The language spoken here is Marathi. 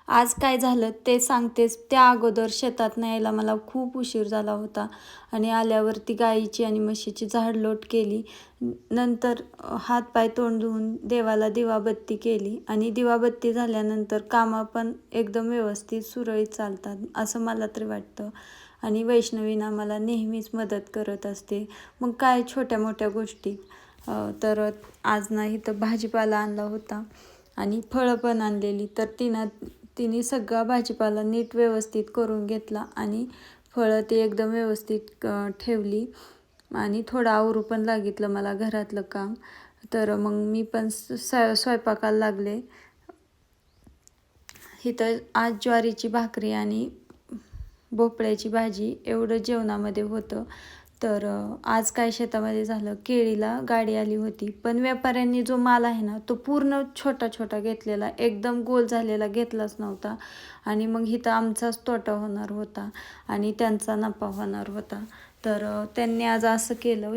आज काय झालं ते सांगतेच. त्या अगोदर शेतात न्यायला मला खूप उशीर झाला होता आणि आल्यावरती गाईची आणि म्हशीची झाडलोट केली. नंतर हातपाय तोंड धुवून देवाला दिवाबत्ती केली आणि दिवाबत्ती झाल्यानंतर कामं पण एकदम व्यवस्थित सुरळीत चालतात असं मला तरी वाटतं. आणि वैष्णवीना मला नेहमीच मदत करत असते. मग काय छोट्या मोठ्या गोष्टी तर आज ना इथं भाजीपाला आणला होता आणि फळं पण आणलेली. तर तिने सगळा भाजीपाला नीट व्यवस्थित करून घेतला आणि फळं ती एकदम व्यवस्थित ठेवली आणि थोडं आवरू पण लागितलं मला घरातलं काम. तर मग मी पण स्वयंपाकाला लागले. इथं आज ज्वारीची भाकरी आणि भोपळ्याची भाजी एवढं जेवणामध्ये होतं. तर आज काय शेतामध्ये झालं, केळीला गाडी आली होती, पण व्यापाऱ्यांनी जो माल आहे ना तो पूर्ण छोटा छोटा घेतलेला, एकदम गोल झालेला घेतलाच नव्हता. आणि मग इथं आमचाच तोटा होणार होता आणि त्यांचा नफा होणार होता. तर त्यांनी आज असं केलं,